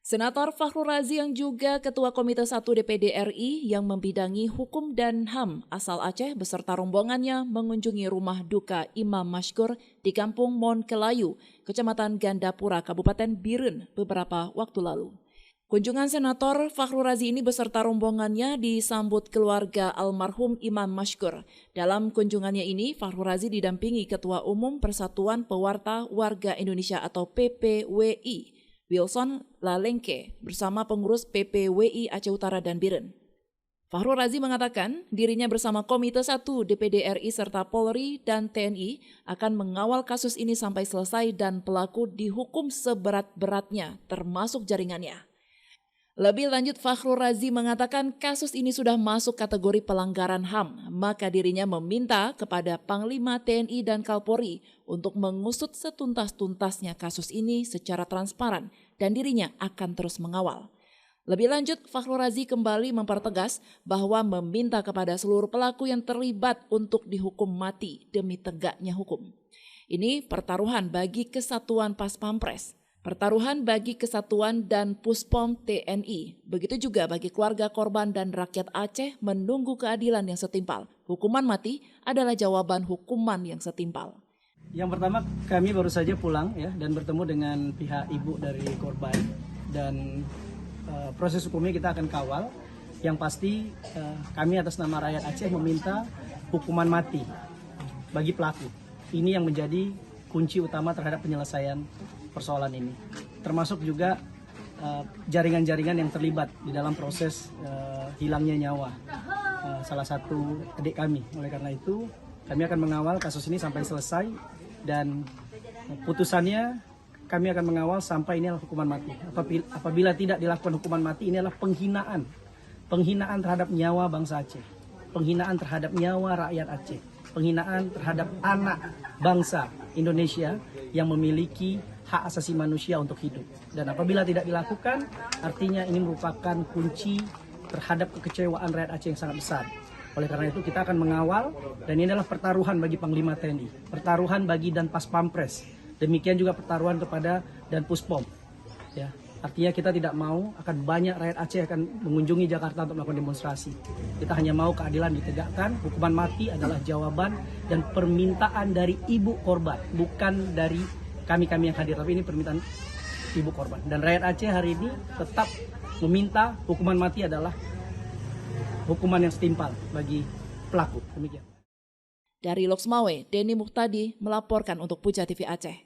Senator Fakhrul Razi yang juga Ketua Komite 1 DPD RI yang membidangi hukum dan HAM asal Aceh beserta rombongannya mengunjungi rumah duka Imam Mashkur di Kampung Mon Kelayu, Kecamatan Gandapura, Kabupaten Biren beberapa waktu lalu. Kunjungan Senator Fakhrul Razi ini beserta rombongannya disambut keluarga almarhum Imam Mashkur. Dalam kunjungannya ini, Fakhrul Razi didampingi Ketua Umum Persatuan Pewarta Warga Indonesia atau PPWI, Wilson Lalengke, bersama pengurus PPWI Aceh Utara dan Biren. Fakhrul Razi mengatakan dirinya bersama Komite 1 DPD RI serta Polri dan TNI akan mengawal kasus ini sampai selesai dan pelaku dihukum seberat-beratnya termasuk jaringannya. Lebih lanjut, Fakhrul Razi mengatakan kasus ini sudah masuk kategori pelanggaran HAM, maka dirinya meminta kepada Panglima TNI dan Kapolri untuk mengusut setuntas-tuntasnya kasus ini secara transparan dan dirinya akan terus mengawal. Lebih lanjut, Fakhrul Razi kembali mempertegas bahwa meminta kepada seluruh pelaku yang terlibat untuk dihukum mati demi tegaknya hukum. Ini pertaruhan bagi kesatuan Pas Pampres. Pertaruhan bagi kesatuan dan Puspom TNI, begitu juga bagi keluarga korban dan rakyat Aceh menunggu keadilan yang setimpal. Hukuman mati adalah jawaban hukuman yang setimpal. Yang pertama, kami baru saja pulang ya dan bertemu dengan pihak ibu dari korban dan proses hukumnya kita akan kawal. Yang pasti kami atas nama rakyat Aceh meminta hukuman mati bagi pelaku. Ini yang menjadi kunci utama terhadap penyelesaian persoalan ini, termasuk juga jaringan-jaringan yang terlibat di dalam proses hilangnya nyawa salah satu adik kami. Oleh karena itu, kami akan mengawal kasus ini sampai selesai dan putusannya kami akan mengawal sampai ini adalah hukuman mati. Apabila tidak dilakukan hukuman mati, ini adalah penghinaan terhadap nyawa bangsa Aceh, penghinaan terhadap nyawa rakyat Aceh, penghinaan terhadap anak bangsa Indonesia yang memiliki hak asasi manusia untuk hidup. Dan apabila tidak dilakukan, artinya ini merupakan kunci terhadap kekecewaan rakyat Aceh yang sangat besar. Oleh karena itu kita akan mengawal, dan ini adalah pertaruhan bagi Panglima TNI, pertaruhan bagi dan Pas Pampres, demikian juga pertaruhan kepada dan Puspom. Ya, artinya kita tidak mau akan banyak rakyat Aceh akan mengunjungi Jakarta untuk melakukan demonstrasi. Kita hanya mau keadilan ditegakkan, hukuman mati adalah jawaban dan permintaan dari ibu korban, bukan dari kami yang hadir, tapi ini permintaan ibu korban. Dan rakyat Aceh hari ini tetap meminta hukuman mati adalah hukuman yang setimpal bagi pelaku. Demikian. Dari Loksmawe, Denny Muhtadi melaporkan untuk Puja TV Aceh.